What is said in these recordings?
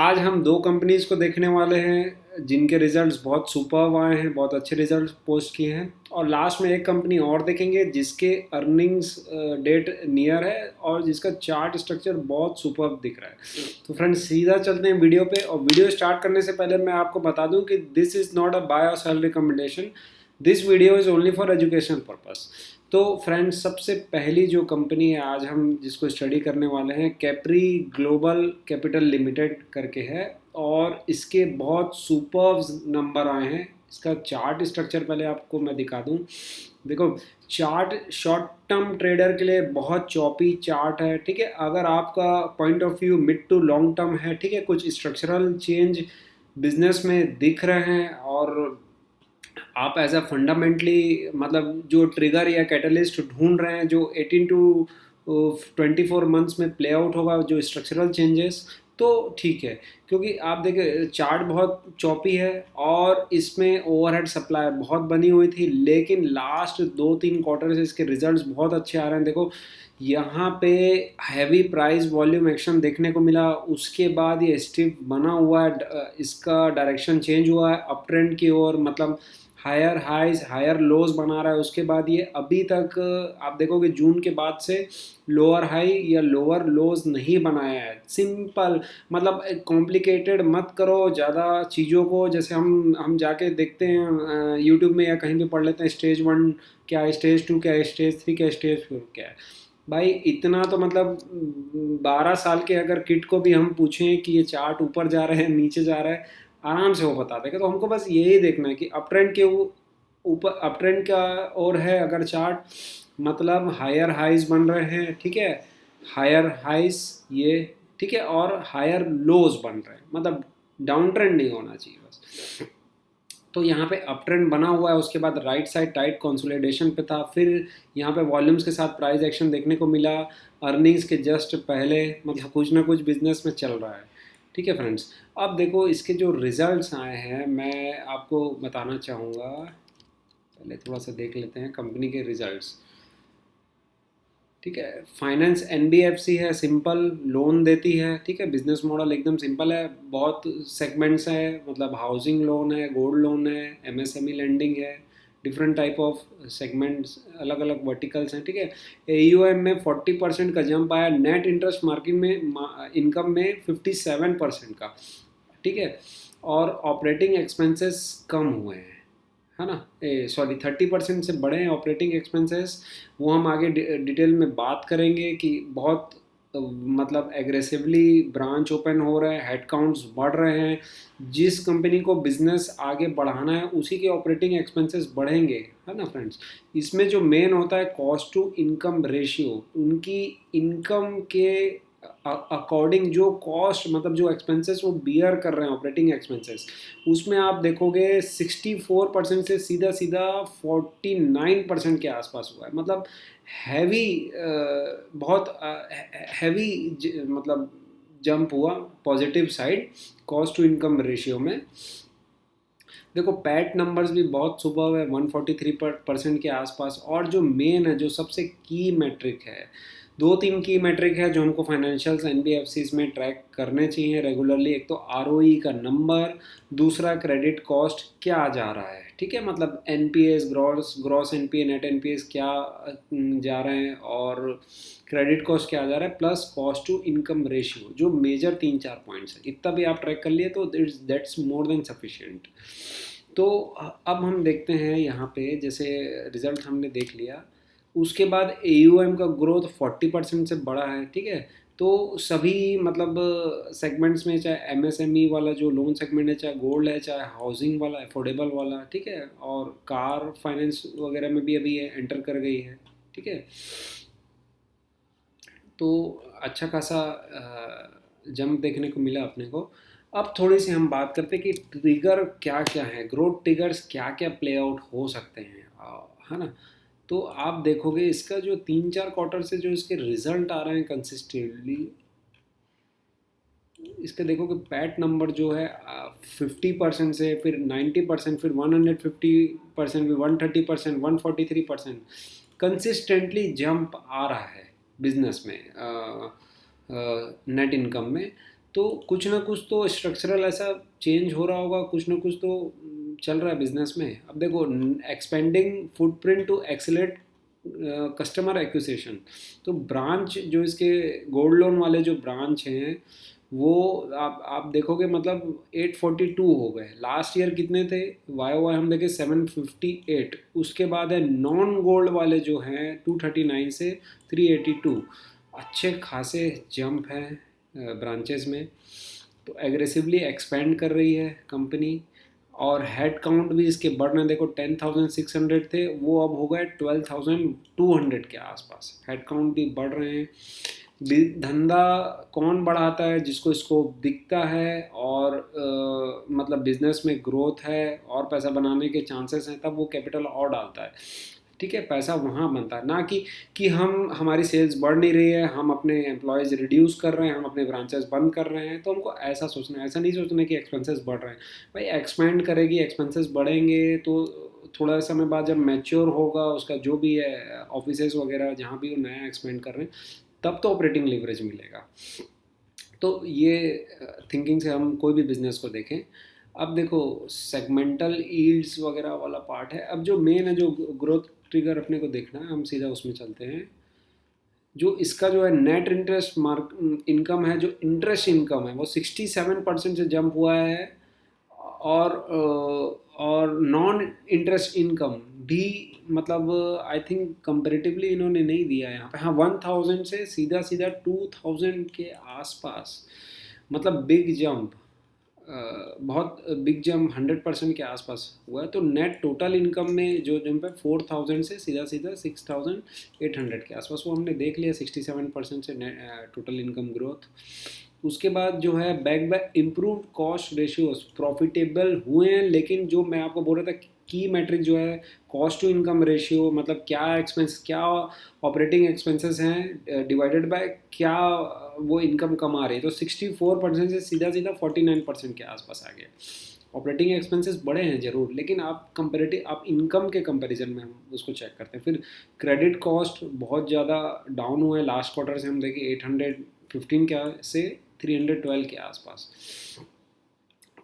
आज हम दो कंपनीज को देखने वाले हैं जिनके रिजल्ट्स बहुत सुपर्ब आए हैं, बहुत अच्छे रिजल्ट्स पोस्ट किए हैं। और लास्ट में एक कंपनी और देखेंगे जिसके अर्निंग्स डेट नियर है और जिसका चार्ट स्ट्रक्चर बहुत सुपर्ब दिख रहा है। तो फ्रेंड्स सीधा चलते हैं वीडियो पे। और वीडियो स्टार्ट करने से पहले मैं आपको बता दूं कि this is not a buy और sell recommendation, this video is only for educational purpose. तो फ्रेंड्स सबसे पहली जो कंपनी है आज हम जिसको स्टडी करने वाले हैं, कैप्री ग्लोबल कैपिटल लिमिटेड करके है। और इसके बहुत सुपर्ब नंबर आए हैं। इसका चार्ट स्ट्रक्चर पहले आपको मैं दिखा दूं। देखो, चार्ट शॉर्ट टर्म ट्रेडर के लिए बहुत चॉपी चार्ट है, ठीक है। अगर आपका point of view mid to long term है, ठीक है, कुछ स्ट्रक्चरल चेंज बिजनेस में दिख रहे हैं और आप एज अ फंडामेंटली मतलब जो ट्रिगर या कैटलिस्ट ढूंढ रहे हैं जो 18 टू 24 मंथ्स में प्ले आउट होगा, जो स्ट्रक्चरल चेंजेस, तो ठीक है। क्योंकि आप देखिए चार्ट बहुत चॉपी है और इसमें ओवरहेड सप्लाई बहुत बनी हुई थी, लेकिन लास्ट 2-3 क्वार्टर से इसके रिजल्ट्स बहुत अच्छे आ रहे हैं। देखो यहाँ पे हैवी प्राइस वॉल्यूम एक्शन देखने को मिला, उसके बाद ये स्टिफ बना हुआ है, इसका डायरेक्शन चेंज हुआ है अप ट्रेंड की ओर, मतलब हायर हाइज हायर लोज बना रहा है। उसके बाद ये अभी तक आप देखोगे जून के बाद से लोअर हाई या लोअर लोज नहीं बनाया है। सिंपल, मतलब कॉम्प्लिकेटेड मत करो ज़्यादा चीज़ों को। जैसे हम जाके देखते हैं यूट्यूब में या कहीं भी पढ़ लेते हैं स्टेज 1 क्या है, स्टेज 2 क्या है, स्टेज 3 क्या है, स्टेज 4 क्या है। भाई इतना तो मतलब 12 साल के अगर किड को भी हम पूछें कि ये चार्ट ऊपर जा रहा है नीचे जा रहा है, आराम से वो बता देगा। तो हमको बस यही देखना है कि अप ट्रेंड के ऊपर अप ट्रेंड का और है अगर चार्ट, मतलब हायर हाइज बन रहे हैं, ठीक है, हायर हाइज ये, ठीक है, और हायर लोज बन रहे हैं, मतलब डाउन ट्रेंड नहीं होना चाहिए बस। तो यहाँ पे अप ट्रेंड बना हुआ है, उसके बाद राइट साइड टाइट कंसोलिडेशन पे था, फिर यहाँ पे वॉल्यूम्स के साथ प्राइस एक्शन देखने को मिला अर्निंग्स के जस्ट पहले, मतलब कुछ ना कुछ बिजनेस में चल रहा है, ठीक है फ्रेंड्स। अब देखो इसके जो रिजल्ट्स आए हैं मैं आपको बताना चाहूँगा। पहले थोड़ा सा देख लेते हैं कंपनी के रिजल्ट्स, ठीक है। फाइनेंस एनबीएफसी है, सिंपल लोन देती है, ठीक है, बिजनेस मॉडल एकदम सिंपल है। बहुत सेगमेंट्स है, मतलब हाउसिंग लोन है, गोल्ड लोन है, एमएसएमई लेंडिंग है, डिफरेंट टाइप ऑफ सेगमेंट्स, अलग अलग वर्टिकल्स हैं, ठीक है। एयूएम में 40% का जंप आया, नेट इंटरेस्ट मार्केट में इनकम में 57% का, ठीक है। और ऑपरेटिंग एक्सपेंसेस कम हुए हैं, है ना, सॉरी 30% से बढ़े हैं ऑपरेटिंग एक्सपेंसेस। वो हम आगे डिटेल में बात करेंगे कि बहुत मतलब एग्रेसिवली ब्रांच ओपन हो रहे हैं, हेड काउंट्स बढ़ रहे हैं। जिस कंपनी को बिजनेस आगे बढ़ाना है उसी के ऑपरेटिंग एक्सपेंसेस बढ़ेंगे, है ना फ्रेंड्स। इसमें जो मेन होता है कॉस्ट टू इनकम रेशियो, उनकी इनकम के अकॉर्डिंग जो कॉस्ट, मतलब जो एक्सपेंसेस वो बियर कर रहे हैं ऑपरेटिंग एक्सपेंसेस, उसमें आप देखोगे 64% से सीधा सीधा 49% के आसपास हुआ है। मतलब हैवी, बहुत हैवी मतलब जंप हुआ positive side cost to income ratio में। देखो पैट नंबर्स भी बहुत सुपर है, 143% के आसपास। और जो मेन है, जो सबसे की मेट्रिक है, 2-3 की मेट्रिक है जो हमको फाइनेंशियल्स एनबीएफसीज में ट्रैक करने चाहिए रेगुलरली। एक तो आरओई का नंबर, दूसरा क्रेडिट कॉस्ट क्या जा रहा है, ठीक है, मतलब NPS, gross gross NPA, net NPS क्या जा रहे हैं, और क्रेडिट कॉस्ट क्या जा रहा है, plus cost to income ratio, जो मेजर 3-4 पॉइंट्स है। इतना भी आप ट्रैक कर लिए तो दैट्स मोर देन सफिशिएंट। तो अब हम देखते हैं यहाँ पे, जैसे रिजल्ट हमने देख लिया, उसके बाद एयूएम का ग्रोथ 40% से बढ़ा है, ठीक है। तो सभी मतलब सेगमेंट्स में, चाहे एमएसएमई वाला जो लोन सेगमेंट है, चाहे गोल्ड है, चाहे हाउसिंग वाला, अफोर्डेबल वाला, ठीक है, और कार फाइनेंस वगैरह में भी अभी ये एंटर कर गई है, ठीक है। तो अच्छा खासा जंप देखने को मिला अपने को। अब थोड़ी सी हम बात करते हैं कि ट्रिगर क्या क्या है, ग्रोथ ट्रिगर्स क्या क्या प्ले आउट हो सकते हैं, है ना। तो आप देखोगे इसका जो 3-4 क्वार्टर से जो इसके रिजल्ट आ रहे हैं कंसिस्टेंटली, इसके देखोगे पैट नंबर जो है 50% से, फिर 90%, फिर 150%, फिर 130%, 143%, कंसिस्टेंटली जंप आ रहा है बिजनेस में, नेट इनकम में। तो कुछ ना कुछ तो स्ट्रक्चरल ऐसा चेंज हो रहा होगा, कुछ ना कुछ तो चल रहा है बिजनेस में। अब देखो, expanding footprint to accelerate customer acquisition, तो ब्रांच जो इसके गोल्ड लोन वाले जो ब्रांच हैं वो आप देखोगे मतलब 842 हो गए। लास्ट ईयर कितने थे वाई वाई हम देखे 758। उसके बाद है नॉन गोल्ड वाले जो हैं 239 से 382। अच्छे खासे जंप हैं ब्रांचेस में। तो एग्रेसिवली एक्सपेंड कर रही है कंपनी। और हेड काउंट भी इसके बढ़ रहे हैं, देखो 10,600 थे, वो अब हो गए 12,200 के आसपास। हेड काउंट भी बढ़ रहे हैं। धंधा कौन बढ़ाता है? जिसको स्कोप दिखता है और मतलब बिजनेस में ग्रोथ है और पैसा बनाने के चांसेस हैं, तब वो कैपिटल और डालता है। ठीक है, पैसा वहाँ बनता है, ना कि हम हमारी सेल्स बढ़ नहीं रही है, हम अपने एम्प्लॉयज़ रिड्यूस कर रहे हैं, हम अपने ब्रांचेस बंद कर रहे हैं, तो हमको ऐसा सोचना है। ऐसा नहीं सोचना कि एक्सपेंसेस बढ़ रहे हैं। भाई एक्सपेंड करेगी, एक्सपेंसेस बढ़ेंगे तो थोड़ा समय बाद जब मैच्योर होगा उसका जो भी है ऑफिसेज वगैरह जहाँ भी वो नया एक्सपेंड कर रहे हैं, तब तो ऑपरेटिंग लिवरेज मिलेगा। तो ये थिंकिंग से हम कोई भी बिजनेस को देखें। अब देखो, सेगमेंटल ईल्ड्स वगैरह वाला पार्ट है। अब जो मेन है, जो ग्रोथ ट्रिगर अपने को देखना है, हम सीधा उसमें चलते हैं। जो इसका जो है नेट इंटरेस्ट मार्क इनकम है, जो इंटरेस्ट इनकम है वो 67% से जंप हुआ है। और और नॉन इंटरेस्ट इनकम भी मतलब आई थिंक कंपेरेटिवली इन्होंने नहीं दिया है यहाँ पे। हाँ, 1000 से सीधा सीधा 2000 के आसपास, मतलब बिग जंप। बहुत बिग जंप 100% के आसपास हुआ है। तो नेट टोटल इनकम में जो जंप है 4000 से सीधा सीधा 6800 के आसपास, वो हमने देख लिया 67% से टोटल इनकम ग्रोथ। उसके बाद जो है back by improve cost ratios, profitable हुए हैं। लेकिन जो मैं आपको बोल रहा था की मैट्रिक जो है कॉस्ट टू इनकम रेशियो, मतलब क्या एक्सपेंस, क्या ऑपरेटिंग एक्सपेंसेस हैं डिवाइडेड बाय क्या वो इनकम कमा रही है, तो 64% से सीधा सीधा 49% के आसपास आ गया। ऑपरेटिंग एक्सपेंसेस बढ़े हैं ज़रूर, लेकिन आप कंपेरेटिव आप इनकम के कंपैरिजन में हम उसको चेक करते हैं। फिर क्रेडिट कॉस्ट बहुत ज़्यादा डाउन हुआ है लास्ट क्वार्टर से, हम देखें 815 के से 312 के आसपास।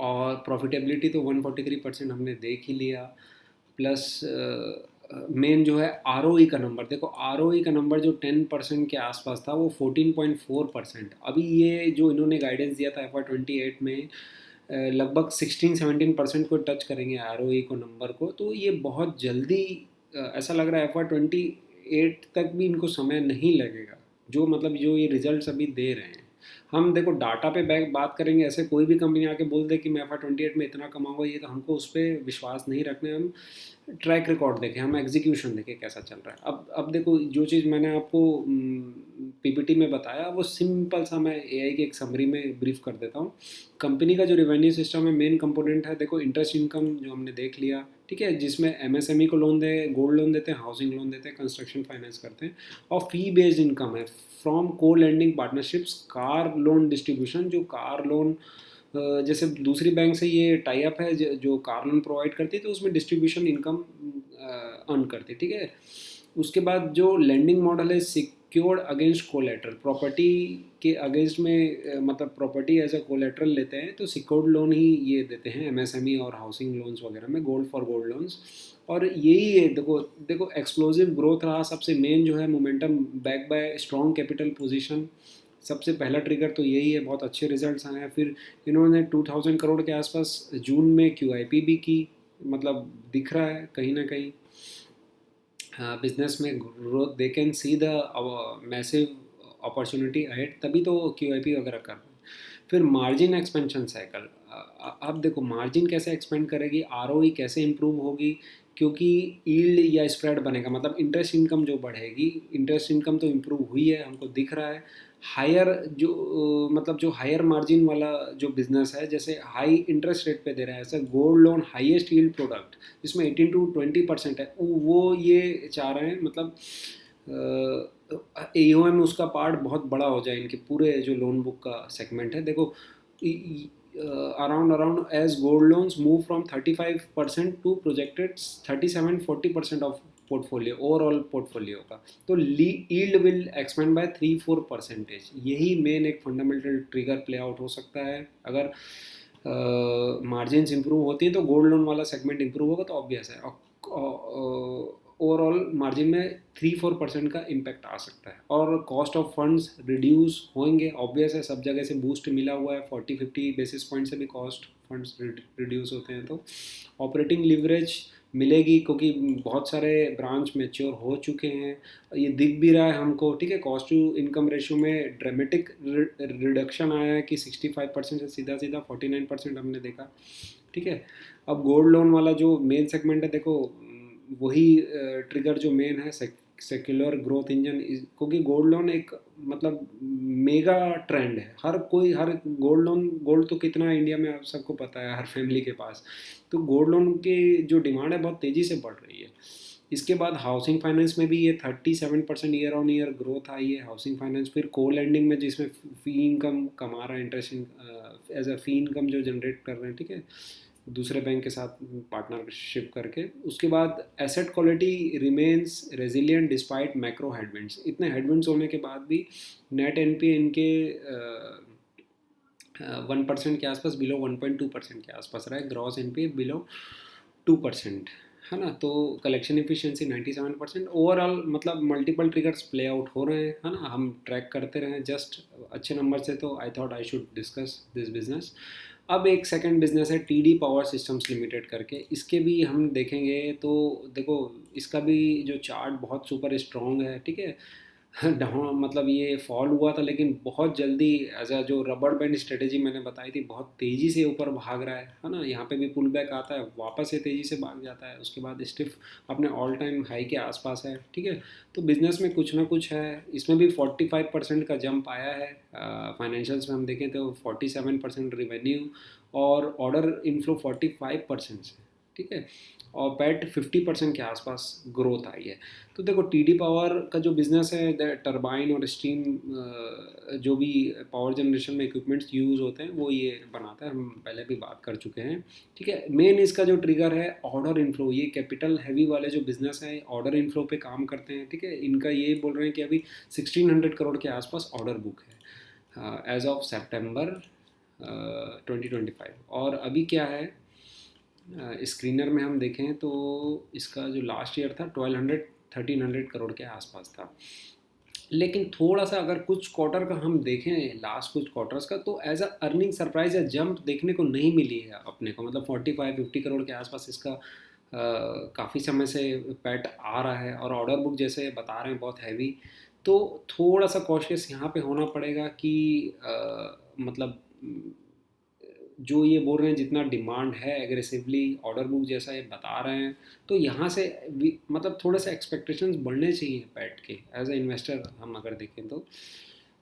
और प्रॉफिटेबिलिटी तो 143% हमने देख ही लिया। प्लस मेन जो है आर का नंबर देखो, आर का नंबर जो 10% के आसपास था वो 14.4%। अभी ये जो इन्होंने गाइडेंस दिया था FY28 में लगभग 16-17% को टच करेंगे आर को नंबर को। तो ये बहुत जल्दी ऐसा लग रहा है FY28 तक भी इनको समय नहीं लगेगा, जो मतलब जो ये रिजल्ट्स अभी दे रहे हैं। हम देखो डाटा पे बैक बात करेंगे, ऐसे कोई भी कंपनी आके बोल दे कि मैं FY28 में इतना कमाऊंगा, ये तो हमको उस पर विश्वास नहीं रखना है। हम ट्रैक रिकॉर्ड देखें, हम एग्जीक्यूशन देखें कैसा चल रहा है। अब देखो, जो चीज़ मैंने आपको पीपीटी में बताया वो सिंपल सा मैं एआई के एक समरी में ब्रीफ कर देता हूँ। कंपनी का जो रेवेन्यू सिस्टम है, मेन कंपोनेंट है देखो इंटरेस्ट इनकम, जो हमने देख लिया, ठीक है, जिसमें एमएसएमई को लोन दे, गोल्ड लोन देते हैं, हाउसिंग लोन देते हैं, कंस्ट्रक्शन फाइनेंस करते हैं। और फी बेस्ड इनकम है फ्रॉम को lending partnerships, car loan distribution, जो कार लोन जैसे दूसरी बैंक से ये टाई अप है जो कार लोन प्रोवाइड करती है, तो उसमें डिस्ट्रीब्यूशन इनकम अर्न करती है, ठीक है। उसके बाद जो लेंडिंग मॉडल है सिक्योर्ड अगेंस्ट कोलेट्रल, प्रॉपर्टी के अगेंस्ट में मतलब प्रॉपर्टी एज अ कोलेट्रल लेते हैं, तो सिक्योर्ड लोन ही ये देते हैं एमएसएमई और हाउसिंग लोन्स वगैरह में, गोल्ड फॉर गोल्ड लोन्स। और यही है, देखो देखो एक्सप्लोजिव ग्रोथ रहा सबसे मेन जो है momentum, back by strong capital position. सबसे पहला ट्रिगर तो यही है, बहुत अच्छे रिजल्ट्स आए हैं। फिर इन्होंने 2000 करोड़ के आसपास जून में QIP भी की, मतलब दिख रहा है कहीं ना कहीं बिजनेस में growth, they can see the massive opportunity ahead, तभी तो QIP वगैरह कर रहे हैं। फिर मार्जिन एक्सपेंशन साइकिल, अब देखो मार्जिन कैसे एक्सपेंड करेगी, ROE कैसे इंप्रूव होगी, क्योंकि यील्ड या स्प्रेड बनेगा, मतलब इंटरेस्ट इनकम जो बढ़ेगी। इंटरेस्ट इनकम तो इम्प्रूव हुई है, हमको दिख रहा है। हायर जो मतलब जो हायर मार्जिन वाला जो बिजनेस है, जैसे हाई इंटरेस्ट रेट पे दे रहा है, ऐसा gold loan highest yield product जिसमें 18 to 20% है, वो ये चाह रहे हैं, मतलब AUM में उसका पार्ट बहुत बड़ा हो जाए इनके पूरे जो लोन बुक का सेगमेंट है। देखो around as gold loans move from 35% to projected 37-40% of portfolio, overall portfolio का। तो यील्ड विल एक्सपेंड बाय 3-4%। यही मेन एक फंडामेंटल ट्रिगर प्ले आउट हो सकता है। अगर मार्जिन्स इंप्रूव होती हैं तो गोल्ड लोन वाला सेगमेंट इंप्रूव होगा, तो ऑब्वियस है ओवरऑल मार्जिन में 3-4% का इम्पैक्ट आ सकता है। और कॉस्ट ऑफ फंड्स रिड्यूस होंगे, ऑब्वियस है, सब जगह से बूस्ट मिला हुआ है, 40-50 बेसिस पॉइंट से भी कॉस्ट फंड्स रिड्यूस होते हैं। तो ऑपरेटिंग लिवरेज मिलेगी, क्योंकि बहुत सारे ब्रांच मैच्योर हो चुके हैं, ये दिख भी रहा है हमको, ठीक है। कॉस्ट टू इनकम रेशियो में ड्रामेटिक रिडक्शन आया है कि 65% से सीधा सीधा 49% हमने देखा, ठीक है। अब गोल्ड लोन वाला जो मेन सेगमेंट है, देखो वही ट्रिगर जो मेन है, सेक्युलर ग्रोथ इंजन, क्योंकि गोल्ड लोन एक मतलब मेगा ट्रेंड है। हर कोई, हर गोल्ड तो कितना है इंडिया में आप सबको पता है, हर फैमिली के पास। तो गोल्ड लोन की जो डिमांड है बहुत तेज़ी से बढ़ रही है। इसके बाद हाउसिंग फाइनेंस में भी ये 37% ईयर ऑन ईयर ग्रोथ आई है हाउसिंग फाइनेंस। फिर को लेंडिंग में जिसमें फ़ी इनकम कमा रहा है, interest as a fee income जो जनरेट कर रहे हैं, ठीक है, दूसरे बैंक के साथ पार्टनरशिप करके। उसके बाद asset quality remains resilient despite macro headwinds. इतने हेडविंड्स होने के बाद भी नेट एनपीए इनके 1% के आसपास, बिलो 1.2% के आसपास रहा है। ग्रॉस एनपीए बिलो 2%, है ना। तो कलेक्शन एफिशिएंसी 97%। ओवरऑल मतलब मल्टीपल ट्रिगर्स प्ले आउट हो रहे हैं, है ना। हम ट्रैक करते रहे जस्ट अच्छे नंबर से, तो I thought I should discuss this business. अब एक सेकंड बिजनेस है टीडी पावर सिस्टम्स लिमिटेड करके, इसके भी हम देखेंगे तो देखो इसका भी जो चार्ट बहुत सुपर स्ट्रॉन्ग है, ठीक है। डाउन मतलब ये फॉल हुआ था, लेकिन बहुत जल्दी एज अ जो रबर बैंड स्ट्रेटेजी मैंने बताई थी, बहुत तेज़ी से ऊपर भाग रहा है ना। यहाँ पे भी पुल बैक आता है, वापस से तेज़ी से भाग जाता है, उसके बाद स्टिफ अपने ऑल टाइम हाई के आसपास है, ठीक है। तो बिजनेस में कुछ ना कुछ है। इसमें भी 45% का जंप आया है। फाइनेंशियल्स में हम देखें तो 47% रिवेन्यू और ऑर्डर इनफ्लो 45% से, ठीक है। और पैट 50% के आसपास ग्रोथ आई है। तो देखो टीडी पावर का जो बिज़नेस है, टरबाइन और स्टीम जो भी पावर जनरेशन में इक्विपमेंट्स यूज़ होते हैं वो ये बनाता है, हम पहले भी बात कर चुके हैं, ठीक है। मेन इसका जो ट्रिगर है ऑर्डर इनफ्लो, ये कैपिटल हैवी वाले जो बिज़नेस है ऑर्डर इनफ्लो पे काम करते हैं, ठीक है। इनका ये बोल रहे हैं कि अभी 1600 करोड़ के आसपास ऑर्डर बुक है एज ऑफ सेप्टेम्बर 2025। और अभी क्या है, स्क्रीनर में हम देखें तो इसका जो लास्ट ईयर था 1200-1300 करोड़ के आसपास था। लेकिन थोड़ा सा अगर कुछ क्वार्टर का हम देखें, लास्ट कुछ क्वार्टर्स का, तो एज अ अर्निंग सरप्राइज या जंप देखने को नहीं मिली है अपने को। मतलब 45-50 करोड़ के आसपास इसका काफ़ी समय से पैट आ रहा है, और ऑर्डर बुक जैसे बता रहे हैं बहुत हैवी। तो थोड़ा सा कॉशियस यहाँ पे होना पड़ेगा कि मतलब जो ये बोल रहे हैं जितना डिमांड है एग्रेसिवली, ऑर्डर बुक जैसा ये बता रहे हैं, तो यहाँ से मतलब थोड़े से एक्सपेक्टेशंस बढ़ने चाहिए पैट के एज ए इन्वेस्टर हम अगर देखें तो।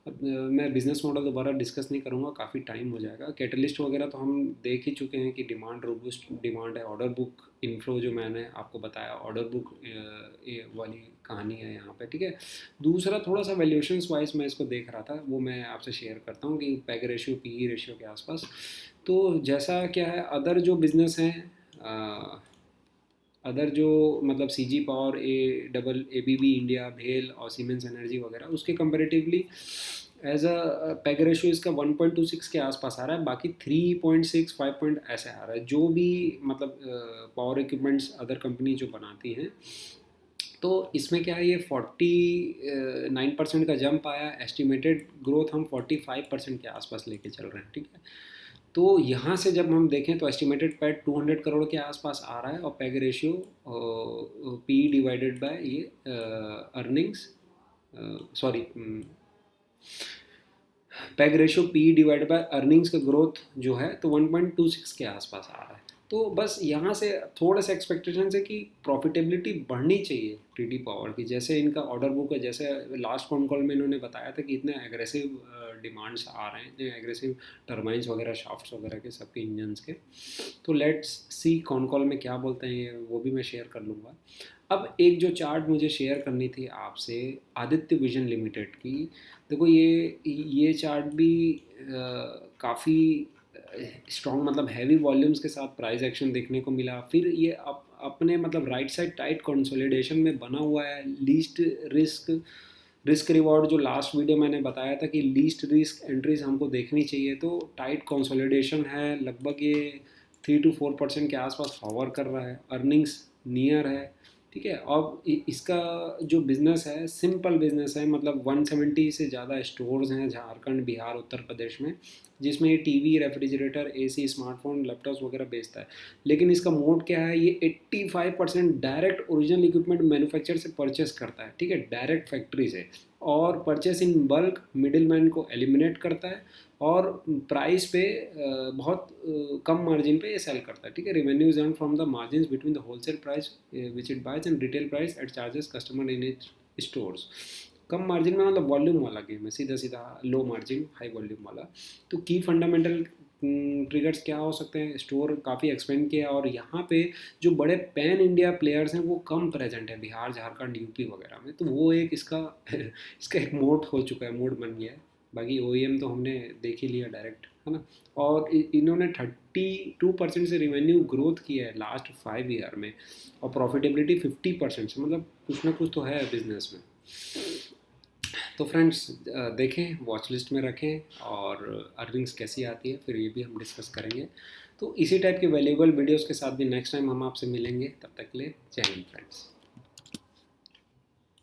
अब मैं बिज़नेस मॉडल दोबारा डिस्कस नहीं करूँगा, काफ़ी टाइम हो जाएगा। कैटलिस्ट वगैरह तो हम देख ही चुके हैं कि डिमांड रोबूस्ट डिमांड है। ऑर्डर बुक इनफ्लो जो मैंने आपको बताया, ऑर्डर बुक ये वाली कहानी है यहाँ पे, ठीक है। दूसरा थोड़ा सा वैल्यूएशंस वाइज मैं इसको देख रहा था, वो मैं आपसे शेयर करता हूँ कि पैग रेशियो पीई रेशियो के आसपास। तो जैसा क्या है, अदर जो बिज़नेस हैं, अदर जो मतलब सीजी पावर, एबीबी इंडिया, भेल और सीमेंस एनर्जी वगैरह, उसके comparatively as a PEG ratio इसका 1.26 के आसपास आ रहा है। बाकी 3.6 5 पॉइंट ऐसे आ रहा है, जो भी मतलब पावर इक्विपमेंट्स अदर कंपनी जो बनाती हैं। तो इसमें क्या है, ये 49% का जंप आया। एस्टिमेटेड ग्रोथ हम 45% के आसपास लेके चल रहे हैं, ठीक है। तो यहाँ से जब हम देखें तो एस्टिमेटेड पैट 200 करोड़ के आसपास आ रहा है, और PEG ratio P divided by ये earnings, sorry, PEG ratio P divide by earnings का ग्रोथ जो है तो 1.26 के आसपास आ रहा है। तो बस यहाँ से थोड़े से एक्सपेक्टेशन है कि प्रॉफिटेबिलिटी बढ़नी चाहिए टीडी पावर की। जैसे इनका ऑर्डर बुक है, जैसे लास्ट फोन कॉल में इन्होंने बताया था कि इतने एग्रेसिव डिमांड्स आ रहे हैं, इतने एग्रेसिव टर्बाइंस वगैरह, शाफ्ट्स वगैरह के, सबके इंजन्स के। तो लेट्स सी कॉन कॉल में क्या बोलते हैं, ये वो भी मैं शेयर कर लूँगा। अब एक जो चार्ट मुझे शेयर करनी थी आपसे, आदित्य विजन लिमिटेड की। देखो ये चार्ट भी काफ़ी स्ट्रॉन्ग मतलब हैवी वॉल्यूम्स के साथ प्राइस एक्शन देखने को मिला। फिर ये अपने मतलब राइट साइड टाइट कंसोलिडेशन में बना हुआ है, लीस्ट रिस्क रिवॉर्ड जो लास्ट वीडियो मैंने बताया था कि लीस्ट रिस्क एंट्रीज हमको देखनी चाहिए, तो टाइट कंसोलिडेशन है, लगभग ये 3 to 4% के आसपास हॉवर कर रहा है, अर्निंग्स नियर है। ठीक है, अब इसका जो बिज़नेस है सिंपल बिज़नेस है, मतलब 170 से ज़्यादा स्टोर्स हैं झारखंड, बिहार, उत्तर प्रदेश में, जिसमें ये TV, refrigerator, AC, smartphone, laptops वगैरह बेचता है। लेकिन इसका मोड क्या है, ये 85% डायरेक्ट ओरिजिनल इक्विपमेंट मैन्युफैक्चर से परचेस करता है। ठीक है, डायरेक्ट फैक्ट्री से, और purchase in bulk middle man को एलिमिनेट करता है, और प्राइस पे बहुत कम मार्जिन पे ये सेल करता है। ठीक है, revenues earn from the margin between the wholesale price which it buys and retail price at charges customer in it stores. कम मार्जिन में मतलब वॉल्यूम वाला गेम है, सीधा सीधा लो मार्जिन हाई वॉल्यूम वाला। तो की फंडामेंटल ट्रिगर्स क्या हो सकते हैं, स्टोर काफ़ी एक्सपेंड किया, और यहाँ पे जो बड़े पैन इंडिया प्लेयर्स हैं वो कम प्रेजेंट है, बिहार, झारखंड, यूपी वगैरह में, तो वो एक इसका इसका एक मोड हो चुका है, मोड बन गया है। बाकी OEM तो हमने देख ही लिया डायरेक्ट, है ना। और इन्होंने 32% से रिवेन्यू ग्रोथ किया है लास्ट 5 ईयर में, और प्रॉफिटेबिलिटी 50% से, मतलब कुछ ना कुछ तो है बिजनेस में। तो फ्रेंड्स देखें, वॉच लिस्ट में रखें, और अर्निंग्स कैसी आती है फिर ये भी हम डिस्कस करेंगे। तो इसी टाइप के वैल्यूएबल वीडियोस के साथ भी नेक्स्ट टाइम हम आपसे मिलेंगे, तब तक के लिए जय हिंद फ्रेंड्स।